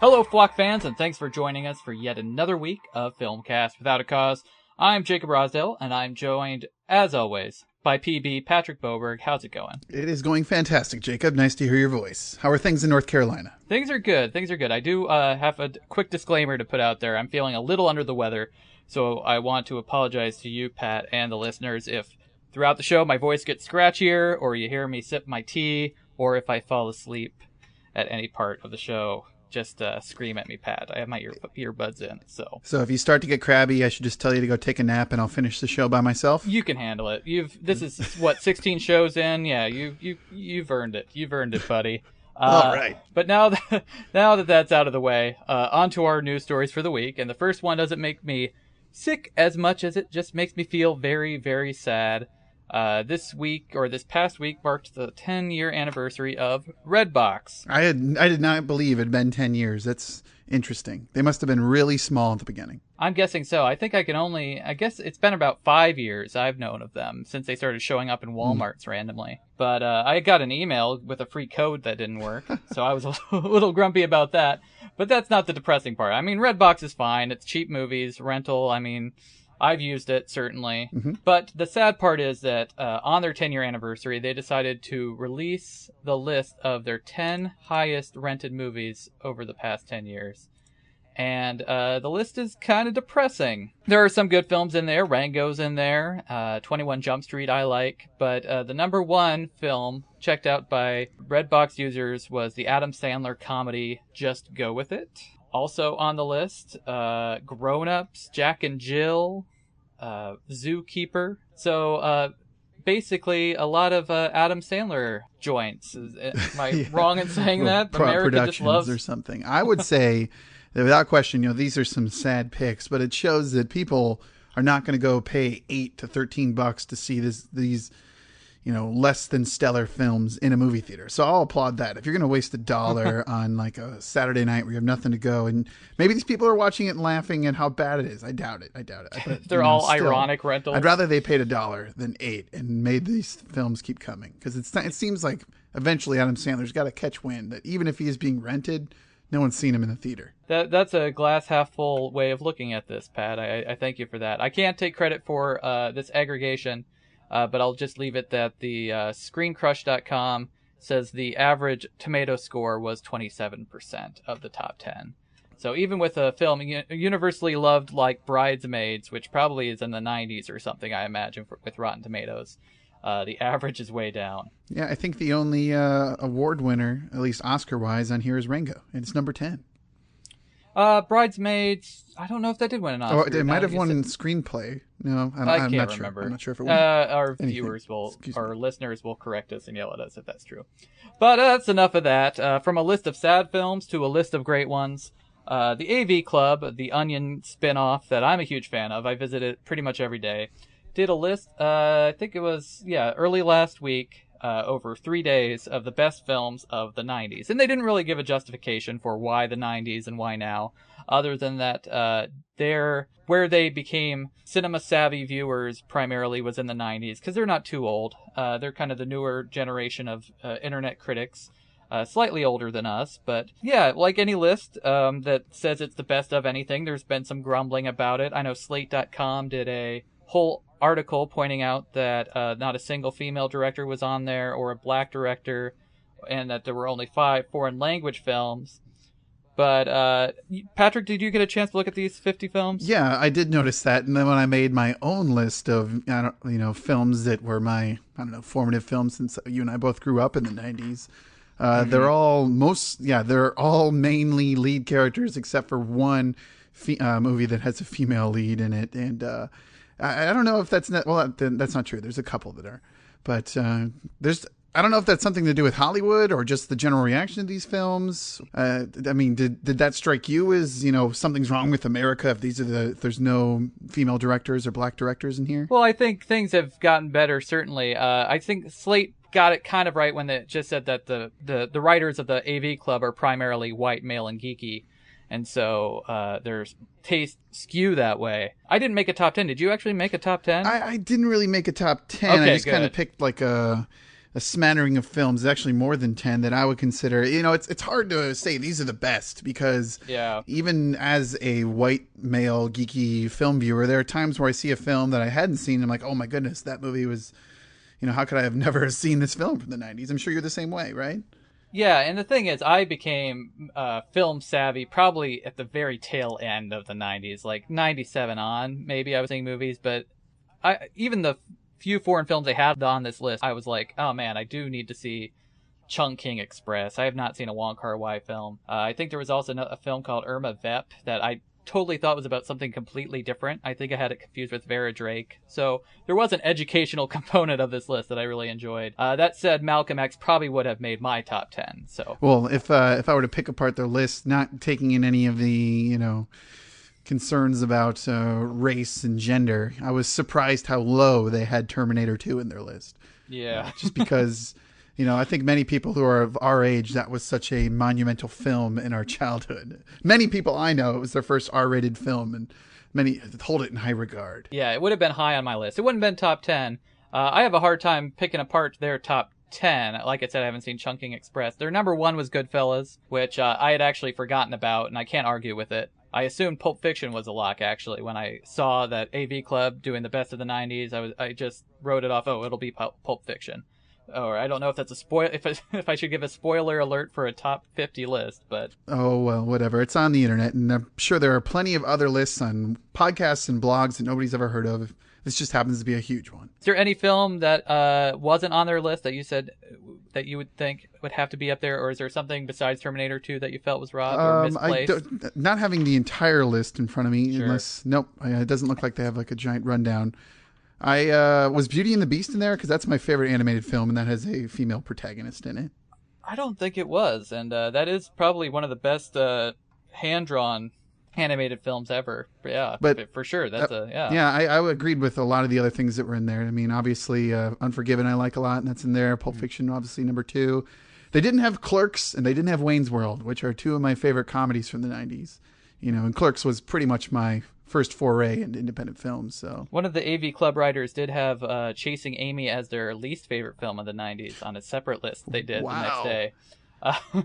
Hello, FWOAC fans, and thanks for joining us for yet another week of Filmcast Without a Cause. I'm Jacob Rosdale, and I'm joined, as always, by PB Patrick Boberg. How's it going? It is going fantastic, Jacob. Nice to hear your voice. How are things in North Carolina? Things are good. I do have a quick disclaimer to put out there. I'm feeling a little under the weather, so I want to apologize to you, Pat, and the listeners if throughout the show my voice gets scratchier, or you hear me sip my tea, or if I fall asleep at any part of the show. Just scream at me, Pat. I have my earbuds in, so. So if you start to get crabby, I should just tell you to go take a nap, and I'll finish the show by myself. You can handle it. This is what 16 shows in. Yeah, you've earned it. You've earned it, buddy. All right. But now that that's out of the way, on to our news stories for the week. And the first one doesn't make me sick as much as it just makes me feel very, very sad. This past week marked the 10-year anniversary of Redbox. I did not believe it had been 10 years. That's interesting. They must have been really small at the beginning. I'm guessing so. I guess it's been about 5 years I've known of them since they started showing up in Walmarts randomly. But I got an email with a free code that didn't work, so I was a little grumpy about that. But that's not the depressing part. I mean, Redbox is fine. It's cheap movies, rental. I mean, I've used it, certainly. Mm-hmm. But the sad part is that on their 10-year anniversary, they decided to release the list of their 10 highest rented movies over the past 10 years. And the list is kind of depressing. There are some good films in there. Rango's in there. 21 Jump Street I like. But the number one film checked out by Redbox users was the Adam Sandler comedy Just Go With It. Also on the list, Grown Ups, Jack and Jill, Zookeeper. So basically a lot of Adam Sandler joints. Am I wrong in saying that? America just loves or something. I would say that without question, these are some sad picks, but it shows that people are not going to go pay $8 to $13 to see these less than stellar films in a movie theater. So I'll applaud that. If you're going to waste $1 on like a Saturday night where you have nothing to go, and maybe these people are watching it and laughing at how bad it is. I doubt it. But, they're all still, ironic rentals. I'd rather they paid $1 than $8 and made these films keep coming. Because it seems like eventually Adam Sandler's got to catch wind that even if he is being rented, no one's seen him in the theater. That's a glass half full way of looking at this, Pat. I thank you for that. I can't take credit for this aggregation. But I'll just leave it that the ScreenCrush.com says the average tomato score was 27% of the top 10. So even with a film universally loved like Bridesmaids, which probably is in the 90s or something, I imagine, with Rotten Tomatoes, the average is way down. Yeah, I think the only award winner, at least Oscar-wise, on here is Rango, and it's number 10. Bridesmaids, I don't know if that did win an Oscar. Oh, it might have won in screenplay. No, I'm can't not remember. Sure. I'm not sure if it won. Our listeners will correct us and yell at us if that's true. But that's enough of that. From a list of sad films to a list of great ones. The AV Club, the Onion spin-off that I'm a huge fan of, I visit it pretty much every day, did a list, I think it was, early last week, over 3 days of the best films of the 90s. And they didn't really give a justification for why the 90s and why now, other than that where they became cinema-savvy viewers primarily was in the 90s, because they're not too old. They're kind of the newer generation of internet critics, slightly older than us. But yeah, like any list that says it's the best of anything, there's been some grumbling about it. I know Slate.com did a whole article pointing out that not a single female director was on there or a black director, and that there were only 5 foreign language films. But Patrick, did you get a chance to look at these 50 films? Yeah, I did notice that. And then when I made my own list of films that were my formative films, since you and I both grew up in the 90s, they're all mainly lead characters except for one movie that has a female lead in it. And I don't know if that's not, well, that's not true. There's a couple that are, but I don't know if that's something to do with Hollywood or just the general reaction to these films. I mean, did that strike you as, something's wrong with America if there's no female directors or black directors in here? Well, I think things have gotten better, certainly. I think Slate got it kind of right when they just said that the writers of the AV Club are primarily white, male, and geeky. And so their tastes skew that way. I didn't make a top 10. Did you actually make a top 10? I didn't really make a top 10. Okay, I just kind of picked like a smattering of films, actually more than 10, that I would consider, it's hard to say these are the best, because even as a white male geeky film viewer, there are times where I see a film that I hadn't seen and I'm like, oh my goodness, that movie was, how could I have never seen this film from the 90s? I'm sure you're the same way, right? Yeah, and the thing is, I became film savvy probably at the very tail end of the 90s, like 97 on, maybe I was seeing movies, but even the few foreign films they had on this list, I was like, oh man, I do need to see Chungking Express. I have not seen a Wong Kar-wai film. I think there was also a film called Irma Vep that I totally thought was about something completely different. I think I had it confused with Vera Drake. So there was an educational component of this list that I really enjoyed. That said, Malcolm X probably would have made my top 10. So, well, if I were to pick apart their list, not taking in any of the, concerns about race and gender, I was surprised how low they had Terminator 2 in their list. Yeah. Just because, I think many people who are of our age, that was such a monumental film in our childhood. Many people I know, it was their first R-rated film, and many hold it in high regard. Yeah, it would have been high on my list. It wouldn't have been top 10. I have a hard time picking apart their top 10. Like I said, I haven't seen Chungking Express. Their number 1 was Goodfellas, which I had actually forgotten about, and I can't argue with it. I assumed Pulp Fiction was a lock, actually. When I saw that AV Club doing the best of the 90s, I just wrote it off. Oh, it'll be Pulp Fiction. Or I don't know if that's a spoil. If I should give a spoiler alert for a top 50 list, but oh well, whatever. It's on the internet, and I'm sure there are plenty of other lists on podcasts and blogs that nobody's ever heard of. This just happens to be a huge one. Is there any film that wasn't on their list that you said that you would think would have to be up there, or is there something besides Terminator 2 that you felt was robbed or misplaced? Not having the entire list in front of me, Sure. It doesn't look like they have like a giant rundown. Was Beauty and the Beast in there? Because that's my favorite animated film, and that has a female protagonist in it. I don't think it was, and that is probably one of the best hand-drawn animated films ever. Yeah, but for sure, that's I agreed with a lot of the other things that were in there. I mean, obviously, Unforgiven I like a lot, and that's in there. Pulp Fiction, obviously, number 2. They didn't have Clerks, and they didn't have Wayne's World, which are 2 of my favorite comedies from the 90s. And Clerks was pretty much my first foray into independent films. So one of the AV Club writers did have Chasing Amy as their least favorite film of the 90s on a separate list they did the next day.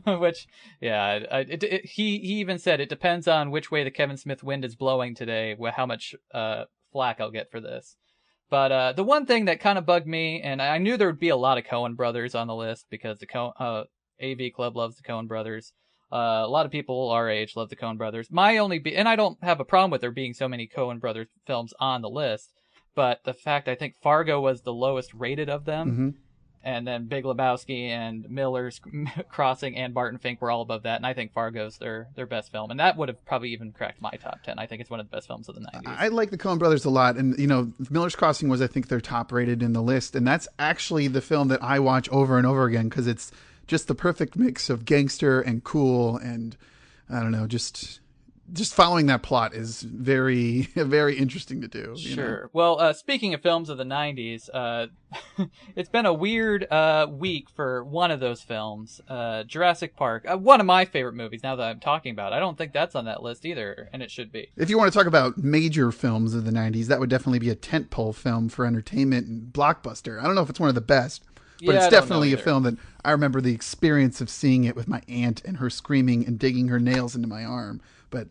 Which, yeah, he even said it depends on which way the Kevin Smith wind is blowing today, how much flack I'll get for this. But the one thing that kind of bugged me, and I knew there would be a lot of Coen brothers on the list because the AV Club loves the Coen brothers. A lot of people our age love the Coen brothers. And I don't have a problem with there being so many Coen brothers films on the list, but the fact I think Fargo was the lowest rated of them. Mm-hmm. And then Big Lebowski and Miller's Crossing and Barton Fink were all above that. And I think Fargo's their best film. And that would have probably even cracked my top 10. I think it's one of the best films of the 90s. I like the Coen brothers a lot. And, Miller's Crossing was, I think, their top rated in the list. And that's actually the film that I watch over and over again because it's just the perfect mix of gangster and cool. And, I don't know, just following that plot is very, very interesting to do. Sure. Well, speaking of films of the 90s, it's been a weird week for one of those films, Jurassic Park. One of my favorite movies, now that I'm talking about it. I don't think that's on that list either, and it should be. If you want to talk about major films of the 90s, that would definitely be a tentpole film for entertainment and blockbuster. I don't know if it's one of the best, but it's definitely a film that I remember the experience of seeing it with my aunt and her screaming and digging her nails into my arm. But,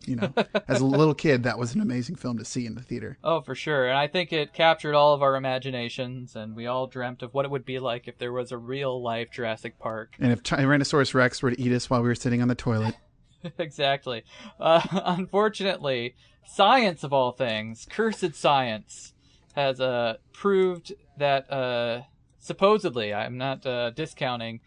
as a little kid, that was an amazing film to see in the theater. Oh, for sure. And I think it captured all of our imaginations, and we all dreamt of what it would be like if there was a real-life Jurassic Park. And if Tyrannosaurus Rex were to eat us while we were sitting on the toilet. Exactly. Unfortunately, science of all things, cursed science, has proved that, supposedly, I'm not discounting,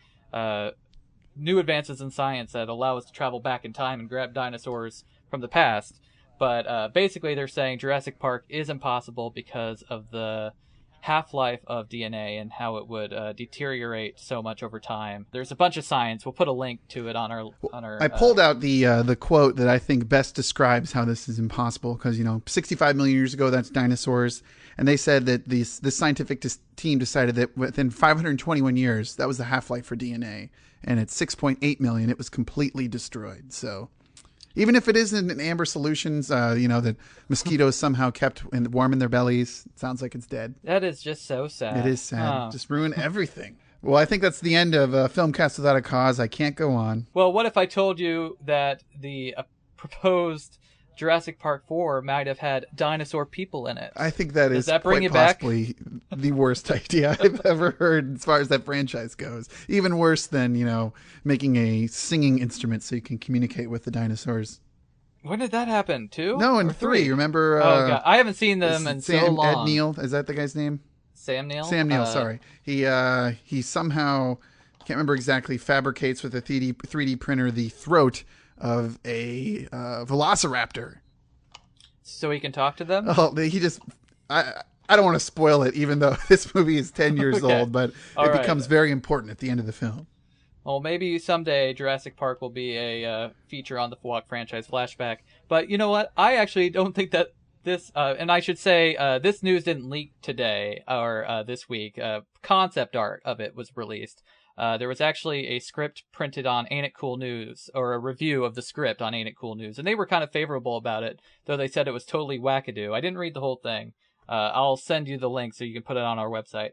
new advances in science that allow us to travel back in time and grab dinosaurs from the past. But basically they're saying Jurassic Park is impossible because of the half-life of DNA and how it would deteriorate so much over time. There's a bunch of science. We'll put a link to it on our I pulled out the quote that I think best describes how this is impossible because, 65 million years ago, that's dinosaurs. And they said that this scientific team decided that within 521 years, that was the half-life for DNA. And at 6.8 million, it was completely destroyed. So even if it isn't in amber solutions, that mosquitoes somehow kept warm in their bellies, it sounds like it's dead. That is just so sad. It is sad. Just ruin everything. Well, I think that's the end of Filmcast Without a Cause. I can't go on. Well, what if I told you that the proposed Jurassic Park 4 might have had dinosaur people in it? I think that Does is that bring quite you back? possibly the worst idea I've ever heard as far as that franchise goes. Even worse than, making a singing instrument so you can communicate with the dinosaurs. When did that happen? 2? No, in or 3. Remember? Oh, God. I haven't seen them in Sam, so long. Ed Neal, is that the guy's name? Sam Neill? Sam Neill, sorry. He somehow, can't remember exactly, fabricates with a 3D printer the throat of a velociraptor. So he can talk to them? Oh, he just... I don't want to spoil it, even though this movie is 10 years old, but it becomes very important at the end of the film. Well, maybe someday Jurassic Park will be a feature on the FWOAC Franchise Flashback. But you know what? I actually don't think that this, and I should say, this news didn't leak today or this week. Concept art of it was released. There was actually a script printed on Ain't It Cool News, or a review of the script on Ain't It Cool News, and they were kind of favorable about it, though they said it was totally wackadoo. I didn't read the whole thing. I'll send you the link so you can put it on our website.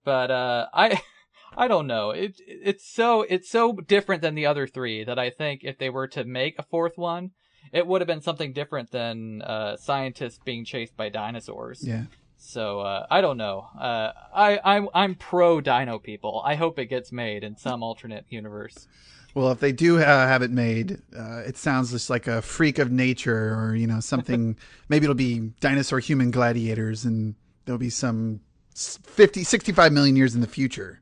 But I don't know. It's so different than the other 3 that I think if they were to make a 4th one, it would have been something different than scientists being chased by dinosaurs. Yeah. So I don't know. I'm pro dino people. I hope it gets made in some alternate universe. Well, if they do have it made, it sounds just like a freak of nature, or something. Maybe it'll be dinosaur human gladiators, and there'll be some 65 million years in the future.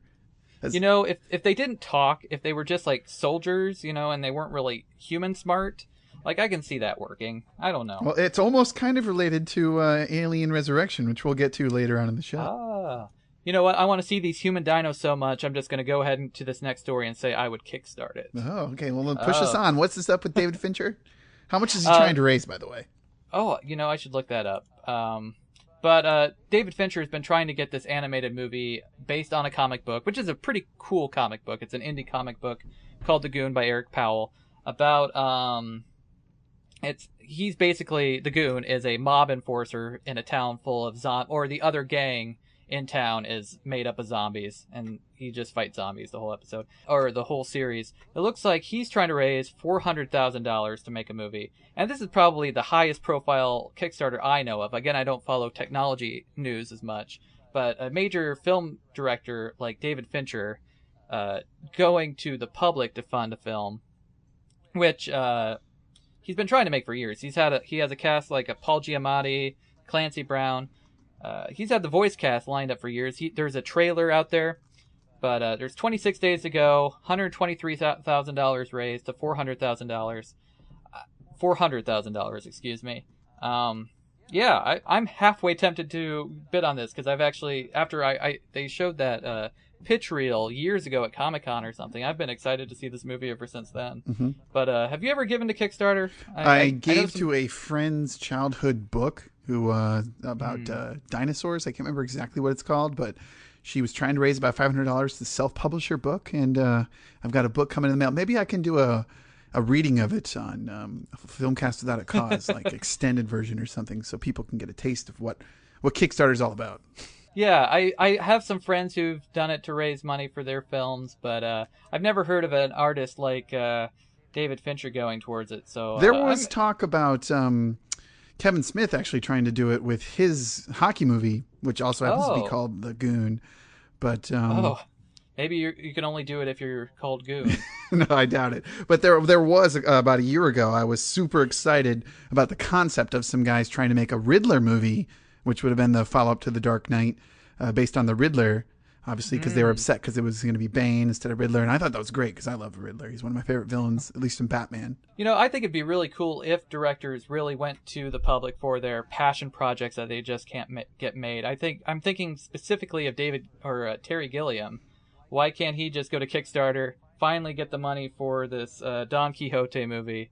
If they didn't talk, if they were just like soldiers, and they weren't really human smart, like I can see that working. I don't know. Well, it's almost kind of related to Alien Resurrection, which we'll get to later on in the show. Ah. You know what? I want to see these human dinos so much, I'm just going to go ahead into this next story and say I would kickstart it. Oh, okay. Well, then push us on. What's this up with David Fincher? How much is he trying to raise, by the way? Oh, I should look that up. But David Fincher has been trying to get this animated movie based on a comic book, which is a pretty cool comic book. It's an indie comic book called The Goon by Eric Powell about he's basically, the Goon is a mob enforcer in a town full of or the other gang in town is made up of zombies, and he just fights zombies the whole episode, or the whole series. It looks like he's trying to raise $400,000 to make a movie, and this is probably the highest profile Kickstarter I know of. Again, I don't follow technology news as much, but a major film director like David Fincher going to the public to fund a film, which he's been trying to make for years. He has a cast like a Paul Giamatti, Clancy Brown. He's had the voice cast lined up for years. There's a trailer out there, but there's 26 days to go, $123,000 raised to $400,000. $400,000, excuse me. I'm halfway tempted to bid on this, because I've actually, after they showed that pitch reel years ago at Comic-Con or something, I've been excited to see this movie ever since then. Mm-hmm. But have you ever given to Kickstarter? I gave to a friend's childhood book about dinosaurs. I can't remember exactly what it's called, but she was trying to raise about $500 to self-publish her book, and I've got a book coming in the mail. Maybe I can do a reading of it on Filmcast Without a Cause, like extended version or something, so people can get a taste of what Kickstarter is all about. Yeah, I have some friends who've done it to raise money for their films, but I've never heard of an artist like David Fincher going towards it. So there was talk about Kevin Smith actually trying to do it with his hockey movie, which also happens to be called The Goon. But maybe you can only do it if you're called Goon. No, I doubt it. But there was about a year ago, I was super excited about the concept of some guys trying to make a Riddler movie, which would have been the follow-up to The Dark Knight, based on the Riddler, obviously, because they were upset because it was going to be Bane instead of Riddler. And I thought that was great because I love the Riddler. He's one of my favorite villains, at least in Batman. I think it'd be really cool if directors really went to the public for their passion projects that they just can't get made. I'm thinking specifically of David or Terry Gilliam. Why can't he just go to Kickstarter, finally get the money for this Don Quixote movie,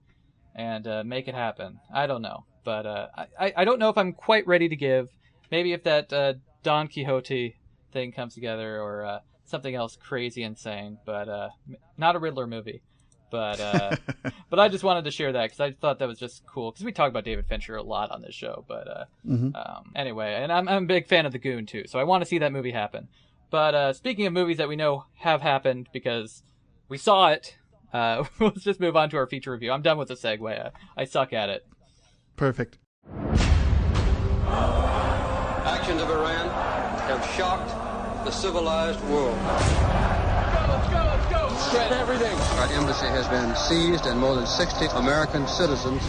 and make it happen? I don't know. But I don't know if I'm quite ready to give. Maybe if that Don Quixote thing comes together, or something else crazy insane, but not a Riddler movie. But but I just wanted to share that because I thought that was just cool, because we talk about David Fincher a lot on this show. But anyway, and I'm a big fan of The Goon too, so I want to see that movie happen. But speaking of movies that we know have happened because we saw it, let's just move on to our feature review. I'm done with the segue. I suck at it. Perfect. Actions of Iran have shocked the civilized world. Let's go! Spread everything. Our embassy has been seized and more than 60 American citizens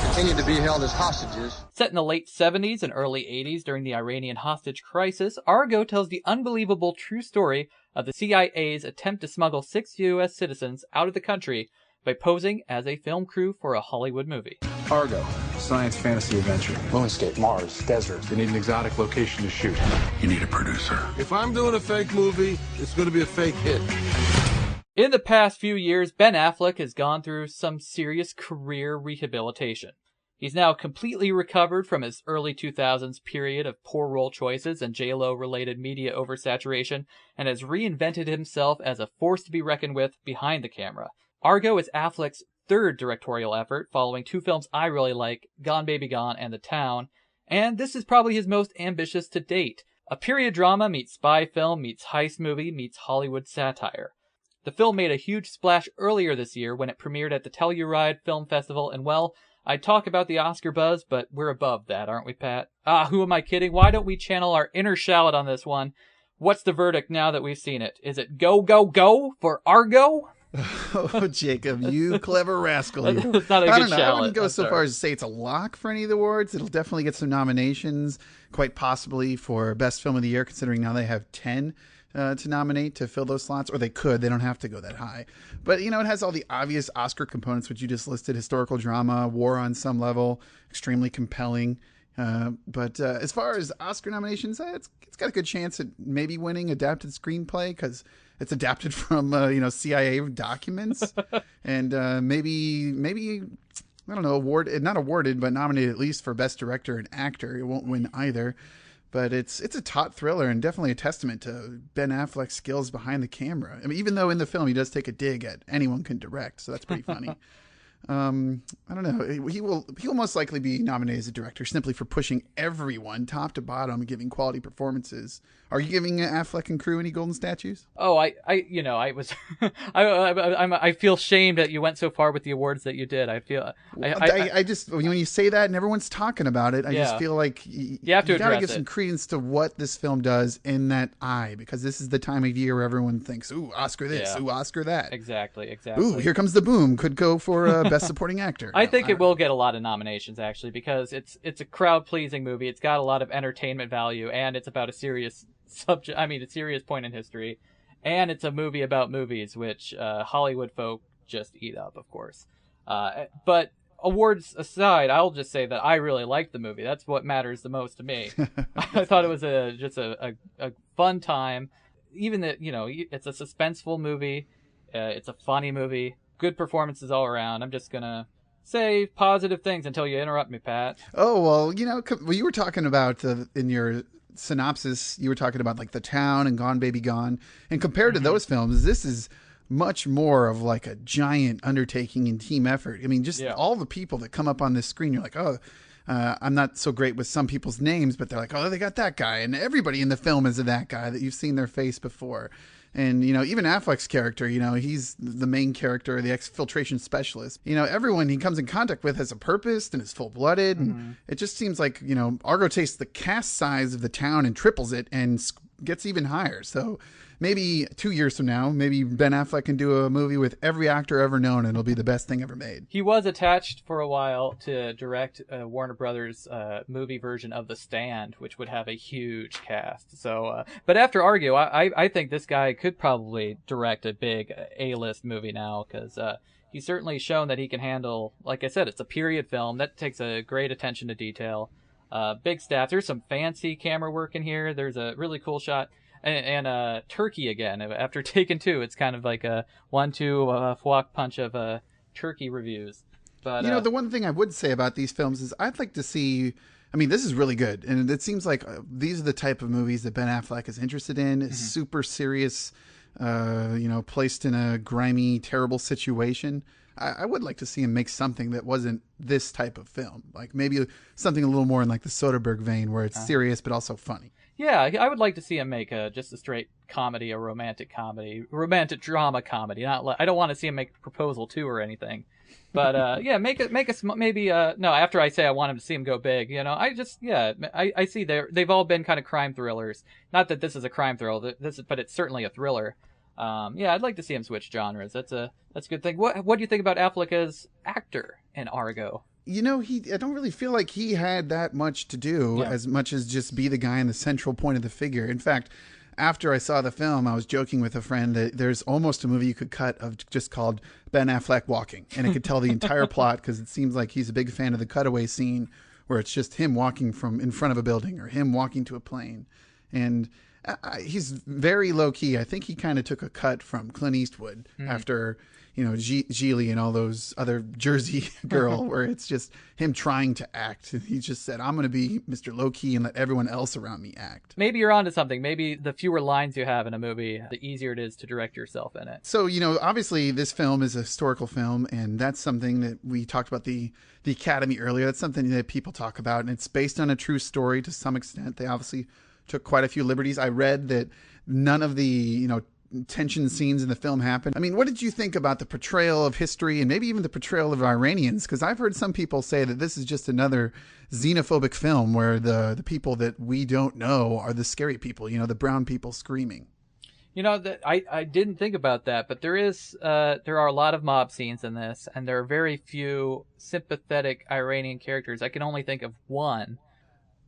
continue to be held as hostages. Set in the late 70s and early 80s during the Iranian hostage crisis, Argo tells the unbelievable true story of the CIA's attempt to smuggle 6 U.S. citizens out of the country by posing as a film crew for a Hollywood movie. Argo, science fantasy adventure. Moonscape, Mars, desert. They need an exotic location to shoot. You need a producer. If I'm doing a fake movie, it's going to be a fake hit. In the past few years, Ben Affleck has gone through some serious career rehabilitation. He's now completely recovered from his early 2000s period of poor role choices and J-Lo-related media oversaturation, and has reinvented himself as a force to be reckoned with behind the camera. Argo is Affleck's third directorial effort, following 2 films I really like, Gone Baby Gone and The Town, and this is probably his most ambitious to date. A period drama meets spy film meets heist movie meets Hollywood satire. The film made a huge splash earlier this year when it premiered at the Telluride Film Festival, and well, I'd talk about the Oscar buzz, but we're above that, aren't we, Pat? Who am I kidding? Why don't we channel our inner shallot on this one? What's the verdict now that we've seen it? Is it go, go, go for Argo? Oh, Jacob, you clever rascal. It's not a I good don't know. shallot. I wouldn't go so Sorry. far as to say it's a lock for any of the awards. It'll definitely get some nominations, quite possibly for Best Film of the Year, considering now they have 10 to nominate to fill those slots, or they could. They don't have to go that high. But, you know, it has all the obvious Oscar components, which you just listed: historical drama, war on some level, extremely compelling. But as far as Oscar nominations, it's got a good chance at maybe winning adapted screenplay, because it's adapted from CIA documents, and maybe I don't know, not awarded, but nominated at least for Best Director and Actor. It won't win either, but it's a taut thriller and definitely a testament to Ben Affleck's skills behind the camera. I mean, even though in the film he does take a dig at anyone can direct, so that's pretty funny. I don't know. He'll most likely be nominated as a director simply for pushing everyone top to bottom and giving quality performances. Are you giving Affleck and crew any golden statues? Oh, I was, I feel shamed that you went so far with the awards that you did. I feel, I just, when you say that and everyone's talking about it, I just feel like you have to gotta give it. some credence to what this film does in that eye, because this is the time of year where everyone thinks, ooh, Oscar this, ooh, Oscar that. Exactly. Ooh, Here Comes the Boom could go for Best Supporting Actor. I think it will get a lot of nominations, actually, because it's a crowd-pleasing movie. It's got a lot of entertainment value, and it's about a serious subject. I mean, a serious point in history, and it's a movie about movies, which Hollywood folk just eat up, of course. But awards aside, I'll just say that I really liked the movie. That's what matters the most to me. I thought it was just a fun time. Even that, it's a suspenseful movie. It's a funny movie. Good performances all around. I'm just gonna say positive things until you interrupt me, Pat. Oh, well, you were talking about in your synopsis, you were talking about like The Town and Gone Baby Gone, and compared to those films, this is much more of like a giant undertaking and team effort. I mean, just all the people that come up on this screen, you're like, oh, I'm not so great with some people's names, but they're like, oh, they got that guy, and everybody in the film is that guy that you've seen their face before. And, even Affleck's character, he's the main character, the exfiltration specialist. Everyone he comes in contact with has a purpose and is full-blooded. And it just seems like, Argo takes the cast size of The Town and triples it and gets even higher. So maybe 2 years from now, maybe Ben Affleck can do a movie with every actor ever known, and it'll be the best thing ever made. He was attached for a while to direct Warner Brothers' movie version of The Stand, which would have a huge cast. So, but after Argo, I think this guy could probably direct a big A-list movie now, because he's certainly shown that he can handle, like I said, it's a period film that takes a great attention to detail. Big staff. There's some fancy camera work in here. There's a really cool shot. And Turkey again. After Taken 2, it's kind of like a 1-2 FWOAC punch of Turkey reviews. But the one thing I would say about these films is I'd like to see. I mean, this is really good, and it seems like these are the type of movies that Ben Affleck is interested in. Super serious, placed in a grimy, terrible situation. I would like to see him make something that wasn't this type of film, like maybe something a little more in like the Soderbergh vein, where it's serious but also funny. Yeah, I would like to see him make just a straight comedy, a romantic drama comedy. I don't want to see him make Proposal 2 or anything. But yeah, make maybe no. After I say I want him to see him go big, I see they've all been kind of crime thrillers. Not that this is a crime thriller, but it's certainly a thriller. Yeah, I'd like to see him switch genres. That's a good thing. What do you think about Affleck as actor in Argo? I don't really feel like he had that much to do as much as just be the guy in the central point of the figure. In fact, after I saw the film, I was joking with a friend that there's almost a movie you could cut of just called Ben Affleck Walking. And it could tell the entire plot because it seems like he's a big fan of the cutaway scene where it's just him walking from in front of a building or him walking to a plane. And he's very low key. I think he kind of took a cut from Clint Eastwood after, Geely and all those other Jersey Girl, where it's just him trying to act. He just said, I'm going to be Mr. Low Key and let everyone else around me act. Maybe you're onto something. Maybe the fewer lines you have in a movie, the easier it is to direct yourself in it. So, obviously this film is a historical film, and that's something that we talked about the Academy earlier. That's something that people talk about, and it's based on a true story to some extent. They obviously took quite a few liberties. I read that none of the, tension scenes in the film happened. I mean, what did you think about the portrayal of history and maybe even the portrayal of Iranians? Because I've heard some people say that this is just another xenophobic film where the people that we don't know are the scary people, the brown people screaming. I didn't think about that, but there are a lot of mob scenes in this, and there are very few sympathetic Iranian characters. I can only think of one.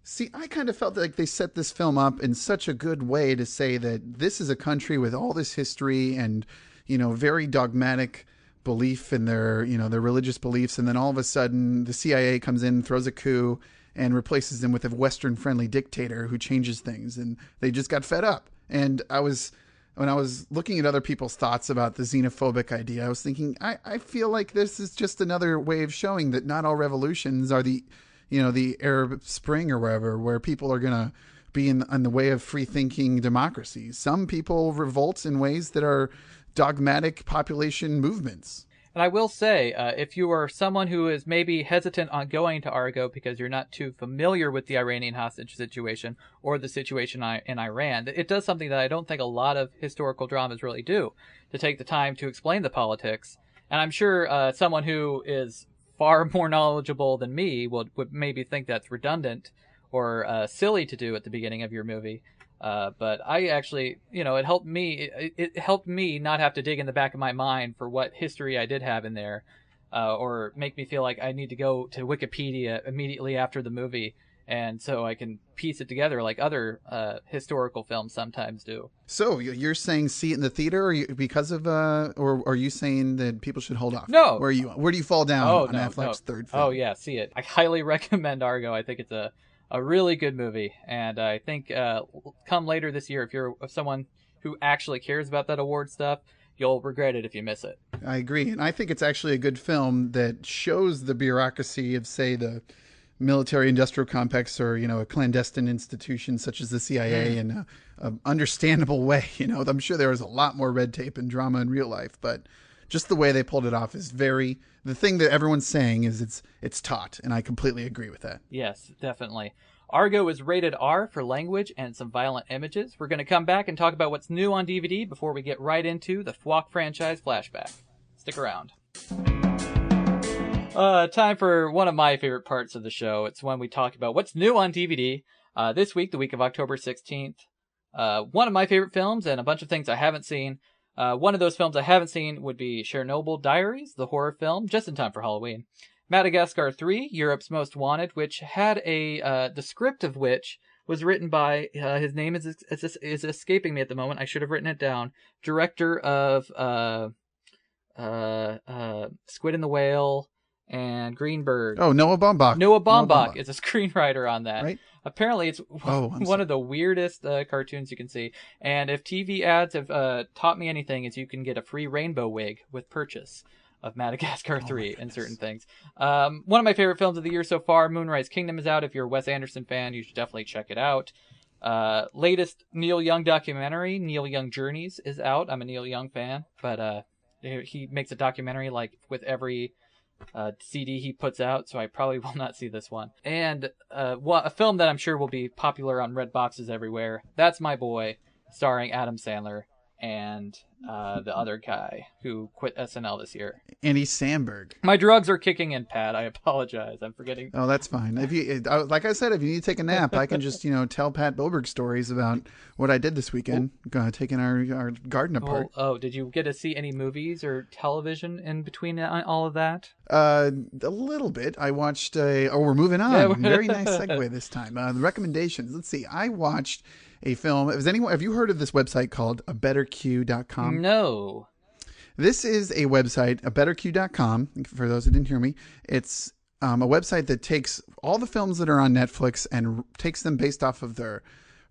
See, I kind of felt like they set this film up in such a good way to say that this is a country with all this history and, very dogmatic belief in their religious beliefs. And then all of a sudden the CIA comes in, throws a coup and replaces them with a Western-friendly dictator who changes things. And they just got fed up. And when I was looking at other people's thoughts about the xenophobic idea, I was thinking, I feel like this is just another way of showing that not all revolutions are the Arab Spring or wherever, where people are going to be in the way of free-thinking democracies. Some people revolt in ways that are dogmatic population movements. And I will say, if you are someone who is maybe hesitant on going to Argo because you're not too familiar with the Iranian hostage situation or the situation in Iran, it does something that I don't think a lot of historical dramas really do, to take the time to explain the politics. And I'm sure someone who is far more knowledgeable than me would maybe think that's redundant or silly to do at the beginning of your movie. But I actually, it helped me. It helped me not have to dig in the back of my mind for what history I did have in there, or make me feel like I need to go to Wikipedia immediately after the movie, and so I can piece it together like other historical films sometimes do. So you're saying see it in the theater, because of, or are you saying that people should hold off? No. Where do you fall down on Affleck's third film? Oh yeah, see it. I highly recommend Argo. I think it's a really good movie, and I think come later this year, if you're someone who actually cares about that award stuff, you'll regret it if you miss it. I agree, and I think it's actually a good film that shows the bureaucracy of, say, the military-industrial complex, or a clandestine institution such as the CIA in an understandable way. I'm sure there was a lot more red tape and drama in real life, but just the way they pulled it off is the thing that everyone's saying is it's taut, and I completely agree with that. Yes, definitely. Argo is rated R for language and some violent images. We're going to come back and talk about what's new on DVD before we get right into the FWOAC Franchise Flashback. Stick around. Time for one of my favorite parts of the show. It's when we talk about what's new on DVD. This week, the week of October 16th, one of my favorite films and a bunch of things I haven't seen. One of those films I haven't seen would be Chernobyl Diaries, the horror film, just in time for Halloween. Madagascar 3, Europe's Most Wanted, which had the script of which was written by, his name is escaping me at the moment, I should have written it down, director of Squid and the Whale and Greenberg. Oh, Noah Baumbach. Noah Baumbach is a screenwriter on that. Right? Apparently, it's one of the weirdest cartoons you can see. And if TV ads have taught me anything, is you can get a free rainbow wig with purchase of Madagascar 3 and certain things. One of my favorite films of the year so far, Moonrise Kingdom, is out. If you're a Wes Anderson fan, you should definitely check it out. Latest Neil Young documentary, Neil Young Journeys, is out. I'm a Neil Young fan, but he makes a documentary like with every CD he puts out, so I probably will not see this one. And a film that I'm sure will be popular on Redboxes everywhere. That's My Boy, starring Adam Sandler and the other guy who quit SNL this year. Andy Samberg. My drugs are kicking in, Pat. I apologize. I'm forgetting. Oh, that's fine. If you, like I said, if you need to take a nap, I can just, tell Pat Boberg stories about what I did this weekend, taking our garden apart. Oh, did you get to see any movies or television in between all of that? A little bit. I watched we're moving on. Yeah. Very nice segue this time. The recommendations. Let's see. I watched a film. Have you heard of this website called abetterq.com? No. This is a website, abetterq.com. For those who didn't hear me, it's a website that takes all the films that are on Netflix and takes them based off of their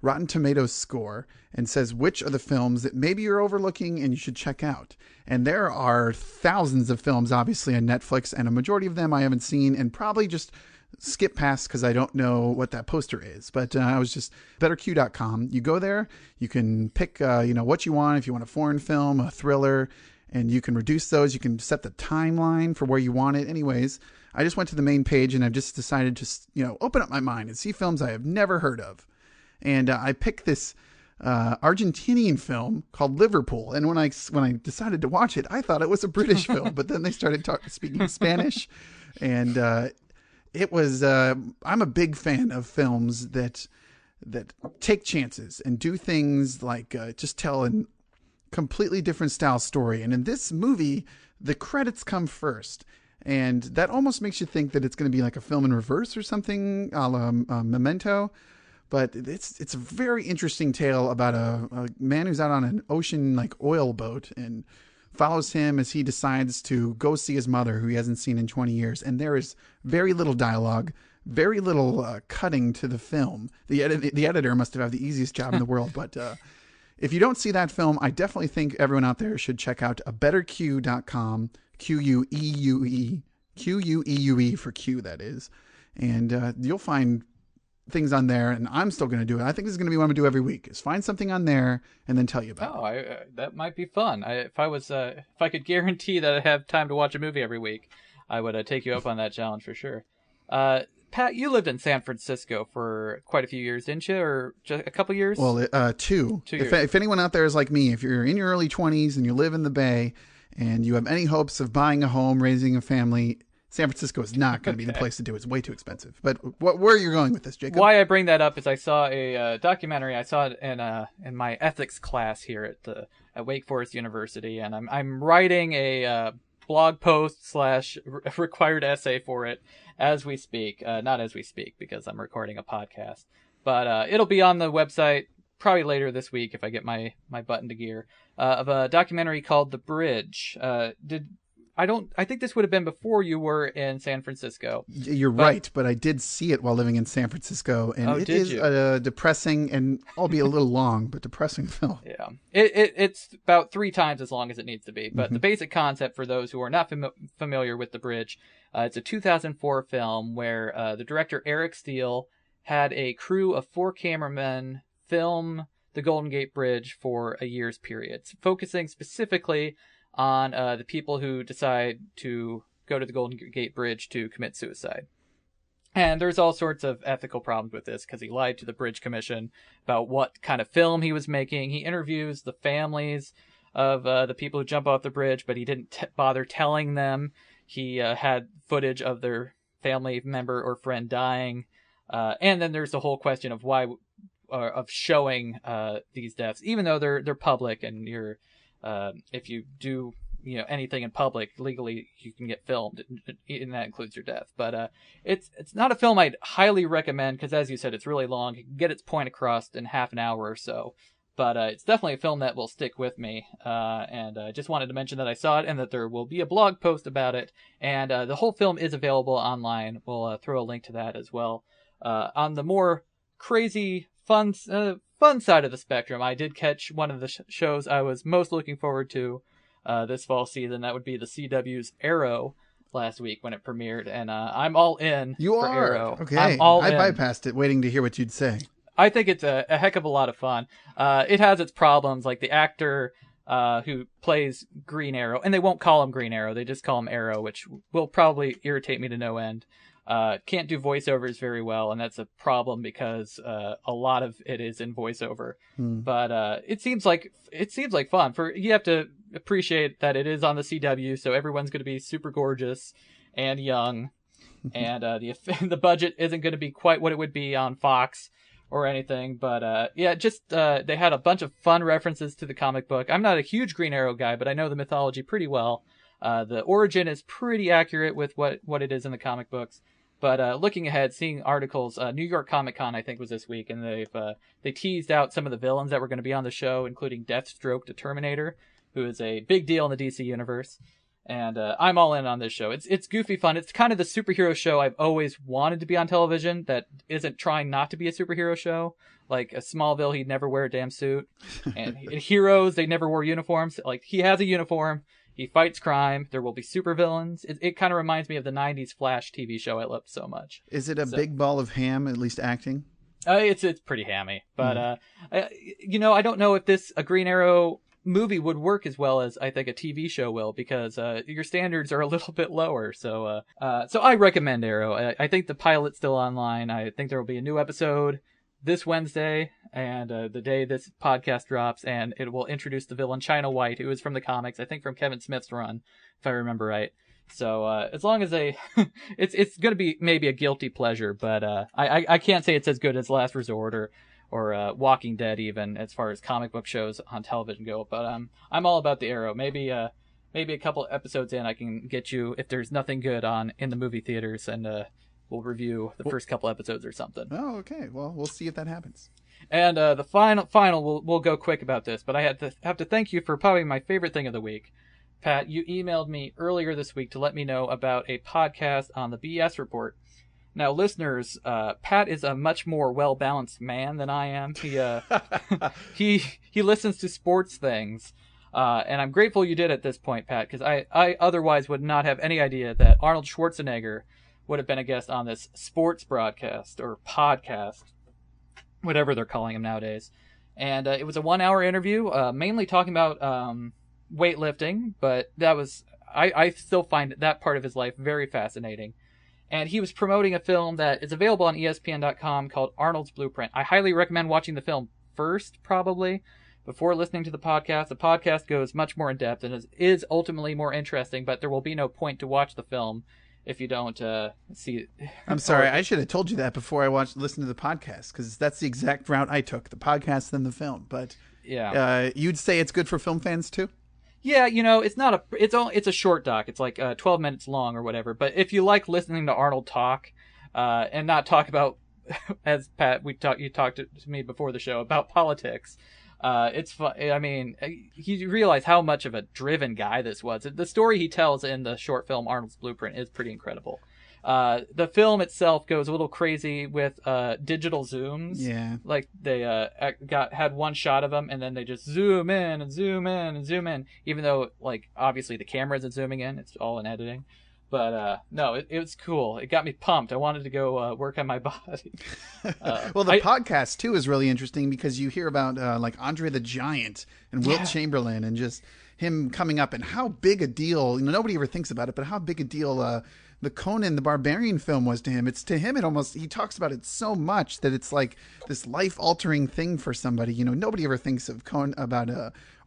Rotten Tomatoes score and says which are the films that maybe you're overlooking and you should check out. And there are thousands of films, obviously, on Netflix, and a majority of them I haven't seen and probably just skip past because I don't know what that poster is. But I was just betterq.com. You go there, you can pick what you want. If you want a foreign film, a thriller, and you can reduce those. You can set the timeline for where you want it. Anyways, I just went to the main page and I've just decided to open up my mind and see films I have never heard of. And I picked this Argentinian film called Liverpool. And when I decided to watch it, I thought it was a British film. But then they started speaking Spanish, and it was. I'm a big fan of films that take chances and do things like just tell a completely different style story. And in this movie, the credits come first. And that almost makes you think that it's going to be like a film in reverse or something, a la Memento. But it's a very interesting tale about a man who's out on an ocean oil boat, and follows him as he decides to go see his mother, who he hasn't seen in 20 years. And there is very little dialogue, very little cutting to the film. The editor must have had the easiest job in the world. But if you don't see that film, I definitely think everyone out there should check out abetterq.com, Queue, Queue for Q, that is. And you'll find things on there, and I'm still going to do it. I think this is going to be what I'm going to do every week, is find something on there and then tell you about it. That might be fun. If I could guarantee that I have time to watch a movie every week, I would take you up on that challenge for sure. Pat, you lived in San Francisco for quite a few years, didn't you? Or just a couple years? Well, 2 years. If anyone out there is like me, if you're in your early 20s and you live in the Bay and you have any hopes of buying a home, raising a family, San Francisco is not going to be the place to do it. It's way too expensive. But where are you going with this, Jacob? Why I bring that up is I saw a documentary. I saw it in my ethics class here at Wake Forest University, and I'm writing a blog post / required essay for it as we speak. Not as we speak, because I'm recording a podcast. But it'll be on the website probably later this week if I get my butt into gear, of a documentary called The Bridge. I think this would have been before you were in San Francisco. You're right, but I did see it while living in San Francisco, and it is a depressing and albeit a little long, but depressing film. Yeah, it's about 3 times as long as it needs to be. But the basic concept for those who are not familiar with The Bridge, it's a 2004 film where the director Eric Steele had a crew of 4 cameramen film the Golden Gate Bridge for a year's period, focusing specifically on the people who decide to go to the Golden Gate Bridge to commit suicide. And there's all sorts of ethical problems with this, because he lied to the Bridge Commission about what kind of film he was making. He interviews the families of the people who jump off the bridge, but he didn't bother telling them he had footage of their family member or friend dying. And then there's the whole question of why, of showing these deaths, even though they're public, and you're if you do anything in public legally, you can get filmed, and that includes your death. But it's not a film I'd highly recommend, because as you said, it's really long. It can get its point across in half an hour or so. But it's definitely a film that will stick with me. And I just wanted to mention that I saw it, and that there will be a blog post about it. And the whole film is available online. We'll throw a link to that as well. On the more crazy, fun side of the spectrum, I did catch one of the shows I was most looking forward to this fall season. That would be the CW's Arrow last week when it premiered, and I'm all in. For Arrow. Okay. I bypassed it, waiting to hear what you'd say. I think it's a heck of a lot of fun. It has its problems, like the actor who plays Green Arrow, and they won't call him Green Arrow, they just call him Arrow, which will probably irritate me to no end. Can't do voiceovers very well, and that's a problem because a lot of it is in voiceover. But it seems like fun. You have to appreciate that it is on the CW, so everyone's going to be super gorgeous and young, and the budget isn't going to be quite what it would be on Fox or anything. But they had a bunch of fun references to the comic book. I'm not a huge Green Arrow guy, but I know the mythology pretty well. The origin is pretty accurate with what it is in the comic books. But looking ahead, seeing articles, New York Comic Con I think was this week, and they teased out some of the villains that were going to be on the show, including Deathstroke the Terminator, who is a big deal in the DC universe. And I'm all in on this show. It's goofy fun. It's kind of the superhero show I've always wanted to be on television that isn't trying not to be a superhero show. Like a Smallville, he'd never wear a damn suit. And Heroes, they never wore uniforms. Like, he has a uniform. He fights crime. There will be supervillains. It kind of reminds me of the 90s Flash TV show I loved so much. Is it a big ball of ham, at least acting? It's pretty hammy. But, I don't know if a Green Arrow movie would work as well as I think a TV show will, because your standards are a little bit lower. So I recommend Arrow. I think the pilot's still online. I think there will be a new episode this Wednesday and the day this podcast drops, and it will introduce the villain China White, who is from the comics, I think from Kevin Smith's run, if I remember right. So as long as it's going to be maybe a guilty pleasure, but I can't say it's as good as Last Resort or Walking Dead even, as far as comic book shows on television go. But I'm all about the Arrow. Maybe a couple episodes in, I can get you, if there's nothing good on in the movie theaters, and we'll review the first couple episodes or something. Oh, okay. Well, we'll see if that happens. And the final, we'll go quick about this, but I have to thank you for probably my favorite thing of the week. Pat, you emailed me earlier this week to let me know about a podcast on the BS Report. Now, listeners, Pat is a much more well-balanced man than I am. He listens to sports things, and I'm grateful you did at this point, Pat, because I otherwise would not have any idea that Arnold Schwarzenegger would have been a guest on this sports broadcast or podcast, whatever they're calling them nowadays. And it was a 1-hour interview, mainly talking about weightlifting, but I still find that part of his life very fascinating. And he was promoting a film that is available on ESPN.com called Arnold's Blueprint. I highly recommend watching the film first, probably, before listening to the podcast. The podcast goes much more in depth and is ultimately more interesting, but there will be no point to watch the film if you don't see it. I'm sorry, I should have told you that before I listened to the podcast, because that's the exact route I took, the podcast then the film. But yeah, you'd say it's good for film fans too? Yeah, it's a short doc. It's like 12 minutes long or whatever. But if you like listening to Arnold talk and not talk about, as Pat, you talked to me before the show about politics, it's fun. I mean, you realize how much of a driven guy this was. The story he tells in the short film Arnold's Blueprint is pretty incredible. The film itself goes a little crazy with digital zooms. Yeah, like they had one shot of him and then they just zoom in and zoom in and zoom in, even though like obviously the camera isn't zooming in, it's all in editing. But no, it was cool. It got me pumped. I wanted to go work on my body. Well, the podcast too is really interesting because you hear about like Andre the Giant and Wilt Chamberlain and just him coming up and how big a deal. Nobody ever thinks about it, but how big a deal the Conan the Barbarian film was to him. It's to him, he talks about it so much that it's like this life-altering thing for somebody. Nobody ever thinks of about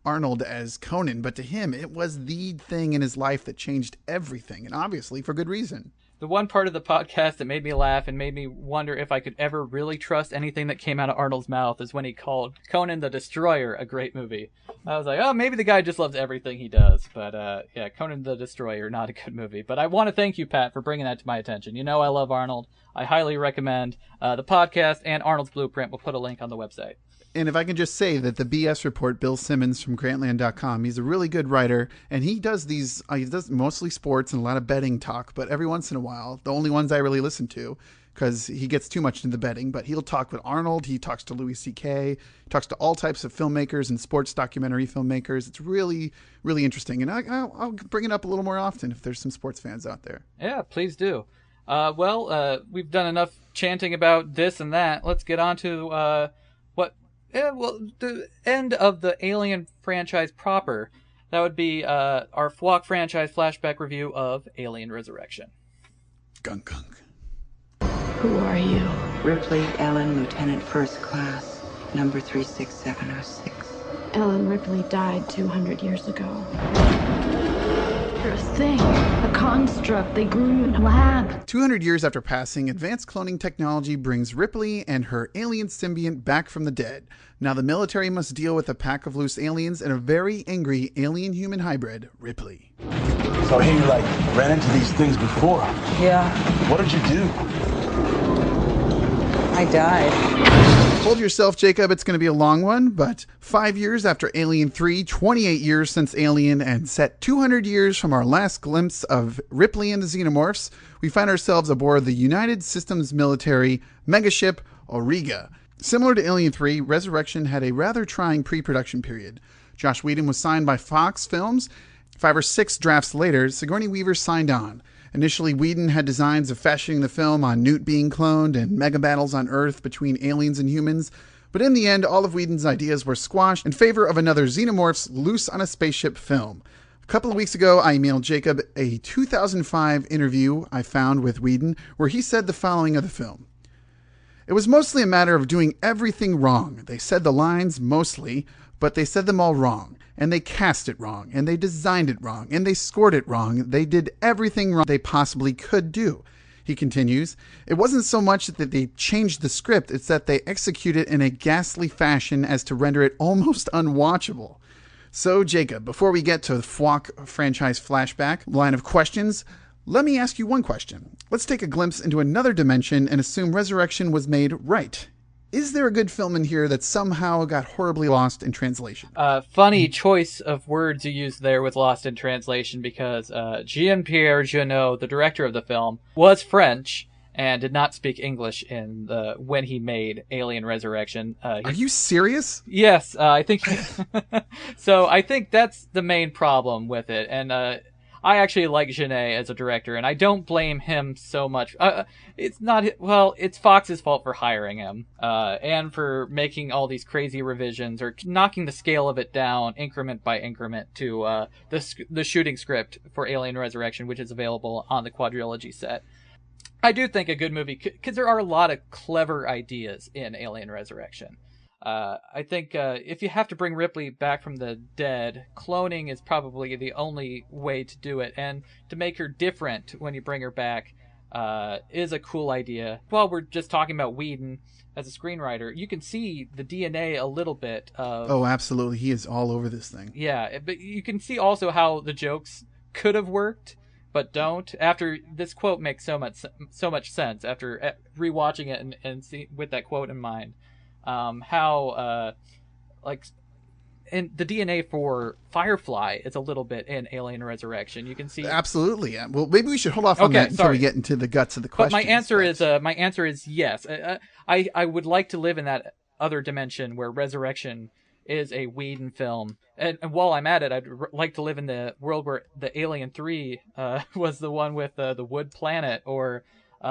Arnold as Conan, but to him, it was the thing in his life that changed everything, and obviously for good reason. The one part of the podcast that made me laugh and made me wonder if I could ever really trust anything that came out of Arnold's mouth is when he called Conan the Destroyer a great movie. I was like, oh, maybe the guy just loves everything he does. But yeah, Conan the Destroyer, not a good movie. But I want to thank you, Pat, for bringing that to my attention. I love Arnold. I highly recommend the podcast and Arnold's Blueprint. We'll put a link on the website. And if I can just say that the BS Report, Bill Simmons from Grantland.com, he's a really good writer, and he does he does mostly sports and a lot of betting talk, but every once in a while, the only ones I really listen to, because he gets too much into the betting, but he'll talk with Arnold, he talks to Louis C.K., talks to all types of filmmakers and sports documentary filmmakers. It's really, really interesting, and I'll bring it up a little more often if there's some sports fans out there. Yeah, please do. We've done enough chanting about this and that. Let's get on to what well, the end of the Alien franchise proper. That would be our FWOAC Franchise Flashback review of Alien Resurrection. Gunk gunk. Who are you? Ripley Ellen, Lieutenant First Class, number 36706. Ellen Ripley died 200 years ago. You're a thing, a construct they grew you in a lab. 200 years after passing, advanced cloning technology brings Ripley and her alien symbiont back from the dead. Now the military must deal with a pack of loose aliens and a very angry alien-human hybrid, Ripley. So hey, you ran into these things before? Yeah. What did you do? I died. Hold yourself, Jacob, it's going to be a long one, but 5 years after Alien 3, 28 years since Alien, and set 200 years from our last glimpse of Ripley and the Xenomorphs, we find ourselves aboard the United Systems military megaship Auriga. Similar to Alien 3, Resurrection had a rather trying pre-production period. Joss Whedon was signed by Fox Films. 5 or 6 drafts later, Sigourney Weaver signed on. Initially, Whedon had designs of fashioning the film on Newt being cloned and mega battles on Earth between aliens and humans, but in the end, all of Whedon's ideas were squashed in favor of another Xenomorphs Loose on a Spaceship film. A couple of weeks ago, I emailed Jacob a 2005 interview I found with Whedon where he said the following of the film. It was mostly a matter of doing everything wrong. They said the lines mostly, but they said them all wrong. And they cast it wrong, and they designed it wrong, and they scored it wrong. They did everything wrong they possibly could do. He continues, it wasn't so much that they changed the script, it's that they executed it in a ghastly fashion as to render it almost unwatchable. So, Jacob, before we get to the FWOAC Franchise Flashback line of questions, let me ask you one question. Let's take a glimpse into another dimension and assume Resurrection was made right. Is there a good film in here that somehow got horribly lost in translation? Funny choice of words you used there with lost in translation because Jean-Pierre Jeunet, the director of the film, was French and did not speak English when he made Alien Resurrection. Are you serious? Yes, I think. So I think that's the main problem with it, and I actually like Jeunet as a director, and I don't blame him so much. It's Fox's fault for hiring him, and for making all these crazy revisions or knocking the scale of it down increment by increment to the shooting script for Alien Resurrection, which is available on the Quadrilogy set. I do think a good movie, because there are a lot of clever ideas in Alien Resurrection. I think if you have to bring Ripley back from the dead, cloning is probably the only way to do it. And to make her different when you bring her back is a cool idea. While we're just talking about Whedon as a screenwriter, you can see the DNA a little bit of... Oh, absolutely. He is all over this thing. Yeah, but you can see also how the jokes could have worked, but don't. After this quote makes so much sense after rewatching it and see with that quote in mind. How and the DNA for Firefly is a little bit in Alien Resurrection. You can see absolutely. Yeah. Well, maybe we should hold off on that until we get into the guts of the question. But my answer is yes. I would like to live in that other dimension where Resurrection is a Whedon film, and while I'm at it, I'd like to live in the world where the Alien 3 was the one with the wood planet, or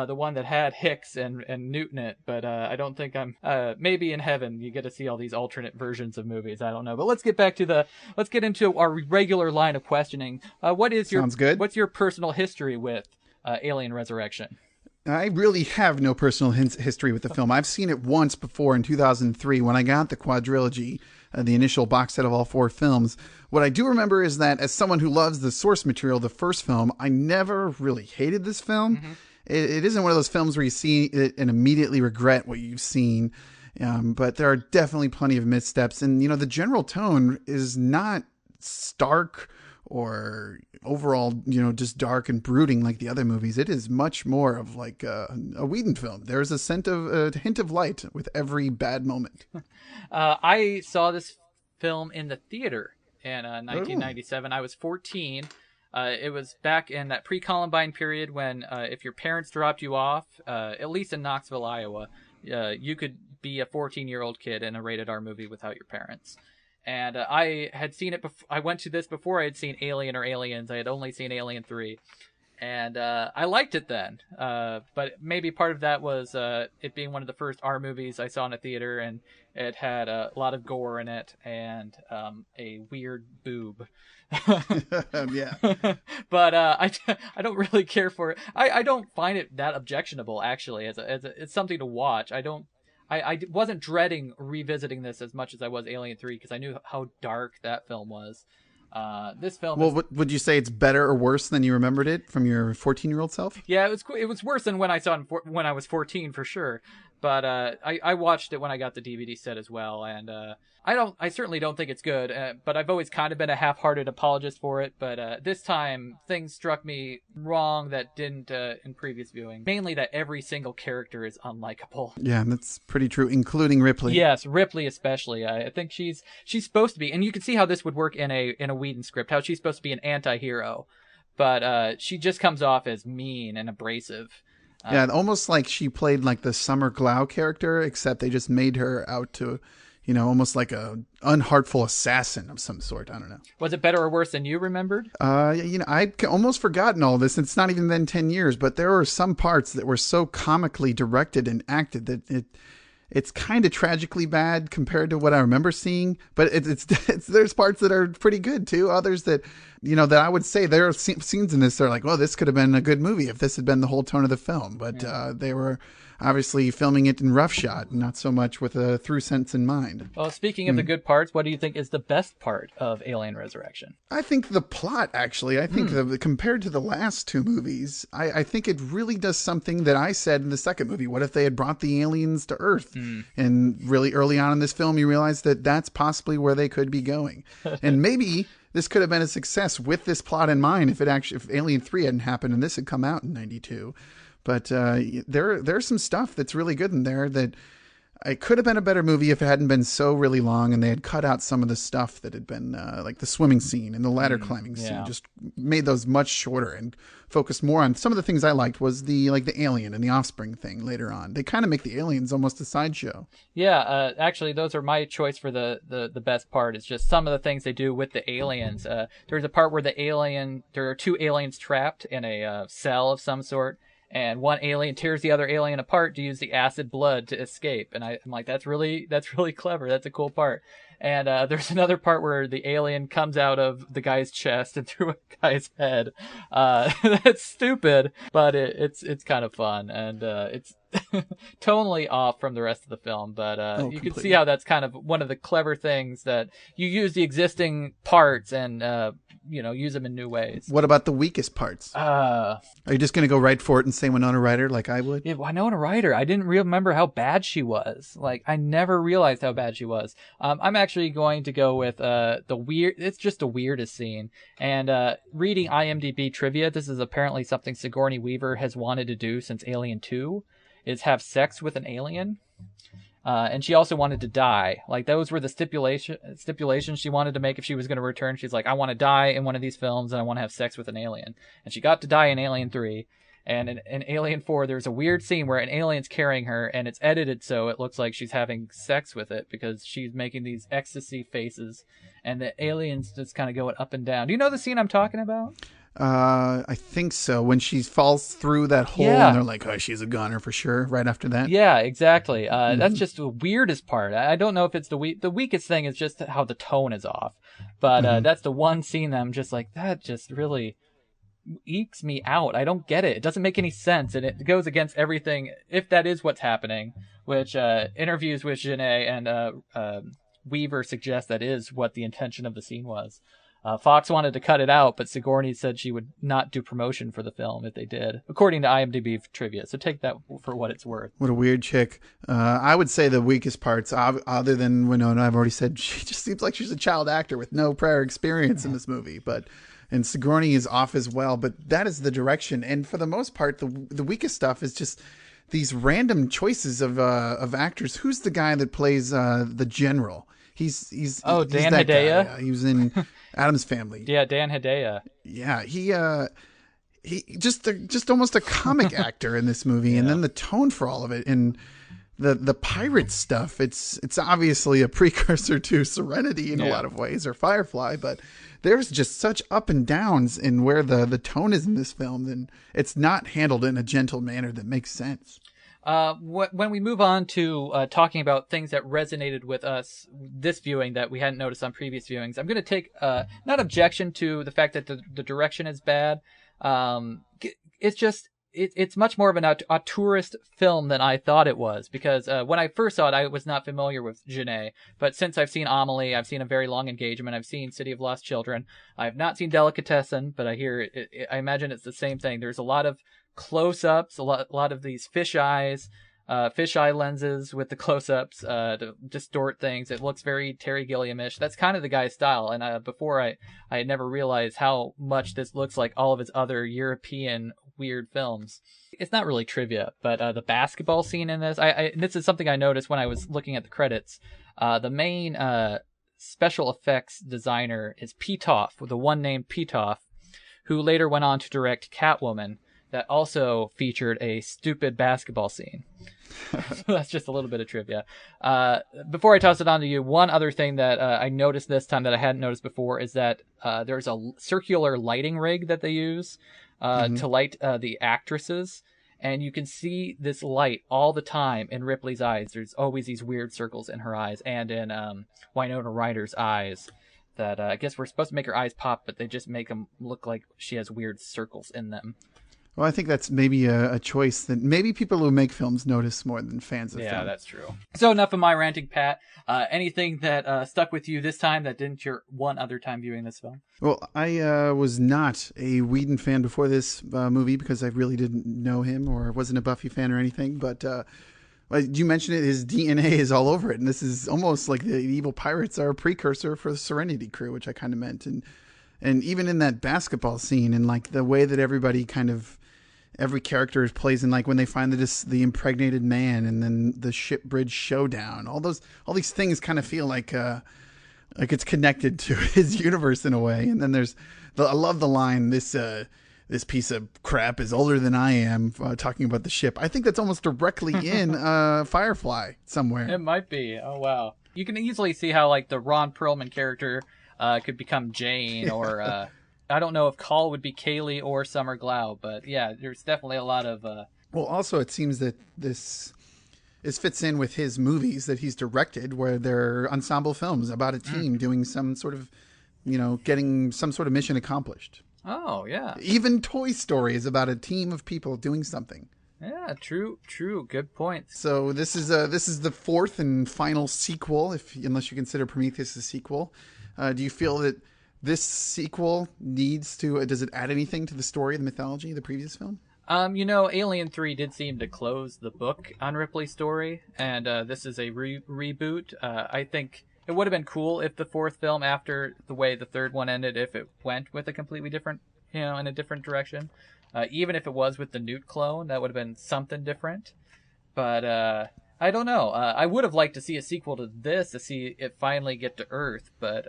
the one that had Hicks and Newt in it, but I don't think I'm... maybe in heaven you get to see all these alternate versions of movies. I don't know. But let's get into our regular line of questioning. Sounds good. What's your personal history with Alien Resurrection? I really have no personal history with the film. I've seen it once before in 2003 when I got the Quadrilogy, the initial box set of all 4 films. What I do remember is that as someone who loves the source material, the first film, I never really hated this film. Mm-hmm. It isn't one of those films where you see it and immediately regret what you've seen. But there are definitely plenty of missteps. And, the general tone is not stark or overall, just dark and brooding like the other movies. It is much more of like a Whedon film. There's a hint of light with every bad moment. I saw this film in the theater in 1997. I was 14. It was back in that pre-Columbine period when if your parents dropped you off, at least in Knoxville, Iowa, you could be a 14-year-old kid in a rated R movie without your parents. And I had seen it I went to this before I had seen Alien or Aliens. I had only seen Alien 3. And I liked it then, but maybe part of that was it being one of the first R movies I saw in a theater, and it had a lot of gore in it and a weird boob. Yeah. But I don't really care for it. I don't find it that objectionable, actually. It's something to watch. I wasn't dreading revisiting this as much as I was Alien 3, because I knew how dark that film was. This film. Well, would you say it's better or worse than you remembered it from your 14-year-old self? Yeah, it was worse than when I saw it when I was 14 for sure. But I watched it when I got the DVD set as well, and I certainly don't think it's good. But I've always kind of been a half-hearted apologist for it. But this time things struck me wrong that didn't in previous viewing. Mainly that every single character is unlikable. Yeah, that's pretty true, including Ripley. Yes, Ripley especially. I think she's supposed to be, and you can see how this would work in a Whedon script. How she's supposed to be an anti-hero, but she just comes off as mean and abrasive. Yeah, almost like she played like the Summer Glau character, except they just made her out to, almost like a unheartful assassin of some sort. I don't know. Was it better or worse than you remembered? I'd almost forgotten all this. It's not even been 10 years, but there were some parts that were so comically directed and acted that it's kind of tragically bad compared to what I remember seeing. But it's there's parts that are pretty good too. Others that, that I would say there are scenes in this that are like, well, this could have been a good movie if this had been the whole tone of the film. But they were obviously filming it in roughshod, not so much with a through sense in mind. Well, speaking of the good parts, what do you think is the best part of Alien Resurrection? I think the plot, actually. I think compared to the last two movies, I think it really does something that I said in the second movie. What if they had brought the aliens to Earth? And really early on in this film, you realize that that's possibly where they could be going. And maybe this could have been a success with this plot in mind if Alien 3 hadn't happened and this had come out in 92. But there's some stuff that's really good in there that it could have been a better movie if it hadn't been so really long and they had cut out some of the stuff that had been like the swimming scene and the ladder climbing scene, just made those much shorter and focused more on some of the things I liked was the alien and the offspring thing later on. They kind of make the aliens almost a sideshow. Yeah, actually, those are my choice for the best part. It's just some of the things they do with the aliens. There's a part where there are two aliens trapped in a cell of some sort. And one alien tears the other alien apart to use the acid blood to escape. And I'm like, that's really clever. That's a cool part. And there's another part where the alien comes out of the guy's chest and through a guy's head. That's stupid, but it's kind of fun. And it's tonally off from the rest of the film. But you can see how that's kind of one of the clever things that you use the existing parts and use them in new ways. What about the weakest parts? Are you just going to go right for it and say Winona Ryder like I would? Yeah, Winona Ryder. I didn't remember how bad she was. Like, I never realized how bad she was. I'm actually going to go with it's just the weirdest scene. And reading IMDb trivia, this is apparently something Sigourney Weaver has wanted to do since Alien 2, is have sex with an alien. And she also wanted to die. Like, those were the stipulations she wanted to make if she was going to return. She's like, I want to die in one of these films and I want to have sex with an alien. And she got to die in Alien 3. And in Alien 4, there's a weird scene where an alien's carrying her and it's edited so it looks like she's having sex with it because she's making these ecstasy faces and the alien's just kind of going up and down. Do you know the scene I'm talking about? I think so. When she falls through that hole and they're like, oh, she's a goner for sure right after that. Yeah, exactly. That's just the weirdest part. I don't know if it's the weakest thing is just how the tone is off. But that's the one scene that I'm just like, that just really ekes me out. I don't get it. It doesn't make any sense. And it goes against everything, if that is what's happening, which interviews with Janae and Weaver suggest that is what the intention of the scene was. Fox wanted to cut it out, but Sigourney said she would not do promotion for the film if they did, according to IMDb trivia. So take that for what it's worth. What a weird chick. I would say the weakest parts, other than Winona, I've already said she just seems like she's a child actor with no prior experience in this movie. And Sigourney is off as well, but that is the direction. And for the most part, the weakest stuff is just these random choices of actors. Who's the guy that plays the general? He's Dan Hedaya. Yeah, he was in Addams Family. Yeah, Dan Hedaya. Yeah, he just almost a comic actor in this movie, and then the tone for all of it, and the pirate stuff, it's obviously a precursor to Serenity in a lot of ways, or Firefly, but there's just such up and downs in where the tone is in this film, and it's not handled in a gentle manner that makes sense. When we move on to talking about things that resonated with us this viewing that we hadn't noticed on previous viewings, I'm going to take not objection to the fact that the direction is bad. It's just it's much more of an auteurist film than I thought it was, because when I first saw it, I was not familiar with Genet. But since I've seen Amelie, I've seen A Very Long Engagement, I've seen City of Lost Children. I have not seen Delicatessen, but I imagine it's the same thing. There's a lot of close-ups, a lot of these fisheye lenses with the close-ups to distort things. It looks very Terry Gilliam-ish. That's kind of the guy's style. And before I had never realized how much this looks like all of his other European weird films. It's not really trivia, but the basketball scene in this, this is something I noticed when I was looking at the credits. The main special effects designer is Pitoff, the one named Pitoff, who later went on to direct Catwoman, that also featured a stupid basketball scene. So that's just a little bit of trivia. Before I toss it on to you, one other thing that I noticed this time that I hadn't noticed before is that there's a circular lighting rig that they use to light the actresses. And you can see this light all the time in Ripley's eyes. There's always these weird circles in her eyes, and in Winona Ryder's eyes. That I guess we're supposed to make her eyes pop, but they just make them look like she has weird circles in them. Well, I think that's maybe a choice that maybe people who make films notice more than fans of film. Yeah, that's true. So enough of my ranting, Pat. Anything that stuck with you this time that didn't your one other time viewing this film? Well, I was not a Whedon fan before this movie because I really didn't know him or wasn't a Buffy fan or anything. But you mentioned it, his DNA is all over it. And this is almost like the evil pirates are a precursor for the Serenity crew, which I kind of meant. And even in that basketball scene and like the way that everybody every character plays in, like when they find the impregnated man and then the ship bridge showdown, all these things kind of feel like it's connected to his universe in a way. And then I love the line, this piece of crap is older than I am, talking about the ship. I think that's almost directly in Firefly somewhere. It might be. Oh, wow. You can easily see how like the Ron Perlman character could become Jane, or I don't know if Call would be Kaylee or Summer Glau, but yeah, there's definitely a lot of... Well, also it seems that this fits in with his movies that he's directed, where they're ensemble films about a team doing some sort of, getting some sort of mission accomplished. Oh, yeah. Even Toy Story is about a team of people doing something. Yeah, true. Good point. So this is the fourth and final sequel, unless you consider Prometheus a sequel. Do you feel that this sequel does it add anything to the story, the mythology of the previous film? Alien 3 did seem to close the book on Ripley's story, and this is a reboot. I think it would have been cool if the fourth film, after the way the third one ended, if it went with a completely different, in a different direction. Even if it was with the Newt clone, that would have been something different. But I don't know. I would have liked to see a sequel to this, to see it finally get to Earth, but...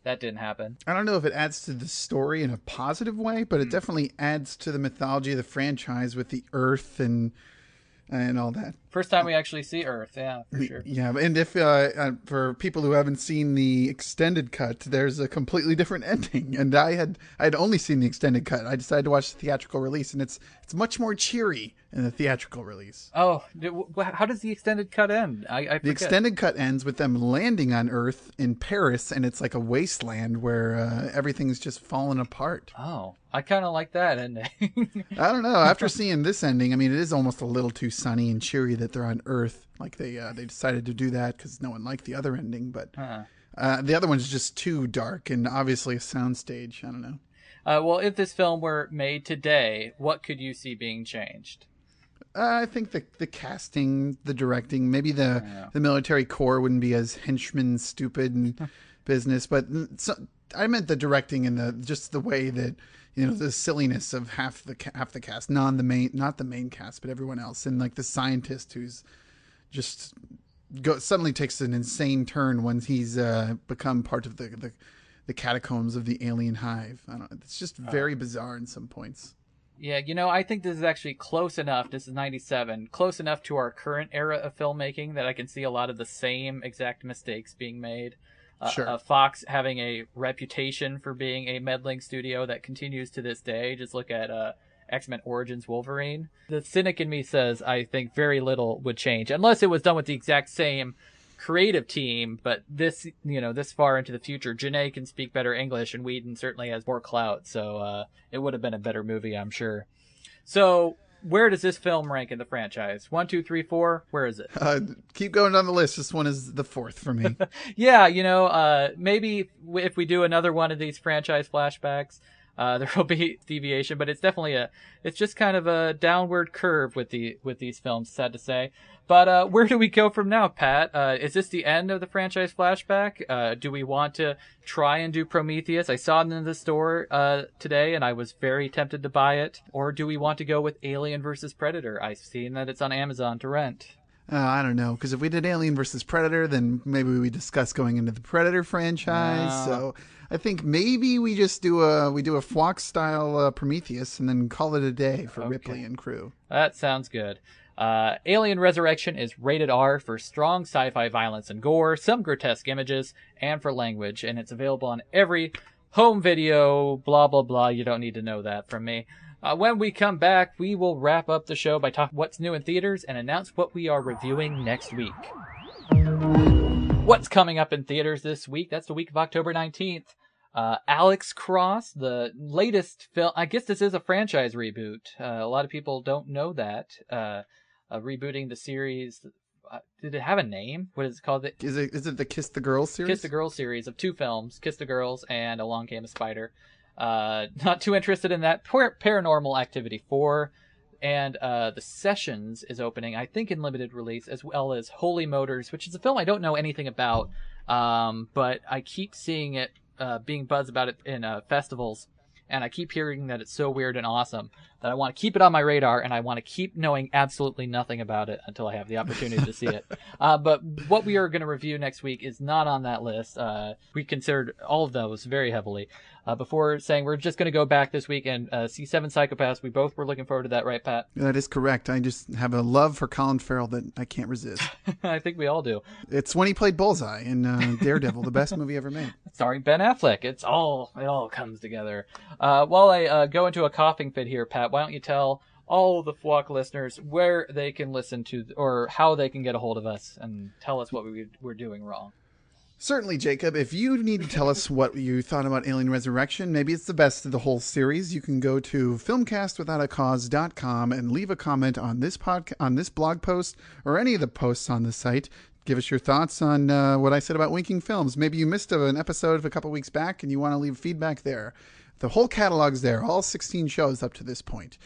that didn't happen. I don't know if it adds to the story in a positive way, but it definitely adds to the mythology of the franchise with the Earth and all that. First time we actually see Earth, yeah, for sure. Yeah, and if for people who haven't seen the extended cut, there's a completely different ending. And I'd only seen the extended cut. I decided to watch the theatrical release, and it's much more cheery in the theatrical release. Oh, how does the extended cut end? I forget. The extended cut ends with them landing on Earth in Paris, and it's like a wasteland where everything's just falling apart. Oh, I kind of like that ending. I don't know. After seeing this ending, I mean, it is almost a little too sunny and cheery that they're on Earth. Like they decided to do that because no one liked the other ending, but the other one's just too dark and obviously a soundstage. I don't know. Well, if this film were made today, what could you see being changed? I think the casting, the directing, maybe the military corps wouldn't be as henchman stupid and business, but I meant the directing and just the way that, the silliness of half the cast, not the main cast, but everyone else, and like the scientist who's just suddenly takes an insane turn when he's become part of the catacombs of the alien hive. I don't know. It's just very bizarre in some points. Yeah, I think this is actually close enough. This is 97, close enough to our current era of filmmaking that I can see a lot of the same exact mistakes being made. Sure. Fox having a reputation for being a meddling studio that continues to this day. Just look at X-Men Origins Wolverine. The cynic in me says I think very little would change unless it was done with the exact same creative team, but this far into the future, Janae can speak better English and Whedon certainly has more clout, so it would have been a better movie, I'm sure. So where does this film rank in the franchise? 1, 2, 3, 4, where is it? Keep going down the list. This one is the 4th for me. Yeah, maybe if we do another one of these franchise flashbacks, there will be deviation, but it's definitely it's just kind of a downward curve with these films, sad to say. But where do we go from now, Pat? Is this the end of the franchise flashback? Do we want to try and do Prometheus? I saw it in the store today, and I was very tempted to buy it. Or do we want to go with Alien vs. Predator? I've seen that it's on Amazon to rent. I don't know, because if we did Alien vs. Predator, then maybe we discuss going into the Predator franchise. So I think maybe we just do a FWOAC style Prometheus and then call it a day for Ripley and crew. That sounds good. Alien Resurrection is rated R for strong sci-fi violence and gore, some grotesque images, and for language, and it's available on every home video, blah, blah, blah. You don't need to know that from me. When we come back, we will wrap up the show by talking what's new in theaters and announce what we are reviewing next week. What's coming up in theaters this week? That's the week of October 19th. Alex Cross, the latest film. I guess this is a franchise reboot. A lot of people don't know that. Rebooting the series. Did it have a name? What is it called? Is it the Kiss the Girls series? Kiss the Girls series of 2 films, Kiss the Girls and Along Came a Spider. Not too interested in that. Paranormal Activity 4 and The Sessions is opening, I think, in limited release, as well as Holy Motors, which is a film I don't know anything about, but I keep seeing it being buzzed about it in festivals, and I keep hearing that it's so weird and awesome that I want to keep it on my radar, and I want to keep knowing absolutely nothing about it until I have the opportunity to see it. But what we are going to review next week is not on that list. We considered all of those very heavily. Before saying we're just going to go back this week and see Seven Psychopaths. We both were looking forward to that, right, Pat? That is correct. I just have a love for Colin Farrell that I can't resist. I think we all do. It's when he played Bullseye in Daredevil, the best movie ever made. Starring Ben Affleck. It all comes together. While I go into a coughing fit here, Pat, why don't you tell all the FWOAC listeners where they can listen to or how they can get a hold of us and tell us what we're doing wrong. Certainly, Jacob. If you need to tell us what you thought about Alien Resurrection, maybe it's the best of the whole series, you can go to filmcastwithoutacause.com and leave a comment on this blog post or any of the posts on the site. Give us your thoughts on what I said about winking films. Maybe you missed an episode of a couple weeks back and you want to leave feedback there. The whole catalog's there, all 16 shows up to this point.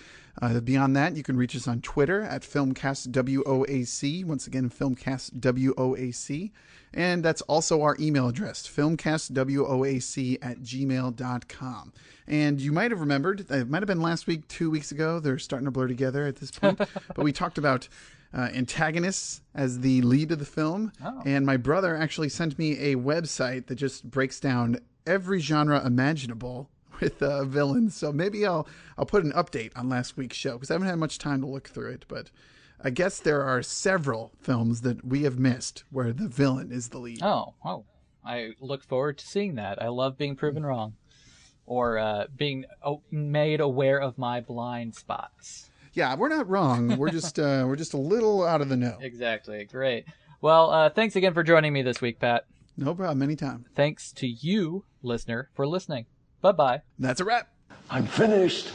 Beyond that, you can reach us on Twitter at FilmcastWOAC. Once again, FilmcastWOAC. And that's also our email address, filmcastwoac@gmail.com. And you might have remembered, it might have been last week, 2 weeks ago, they're starting to blur together at this point, but we talked about antagonists as the lead of the film. Oh. And my brother actually sent me a website that just breaks down every genre imaginable with villains. So maybe I'll put an update on last week's show because I haven't had much time to look through it, but I guess there are several films that we have missed where the villain is the lead. Oh, I look forward to seeing that. I love being proven wrong or being made aware of my blind spots. Yeah, we're not wrong. We're just a little out of the know. Exactly. Great. Well, thanks again for joining me this week, Pat. No problem. Anytime. Thanks to you, listener, for listening. Bye-bye. That's a wrap. I'm finished.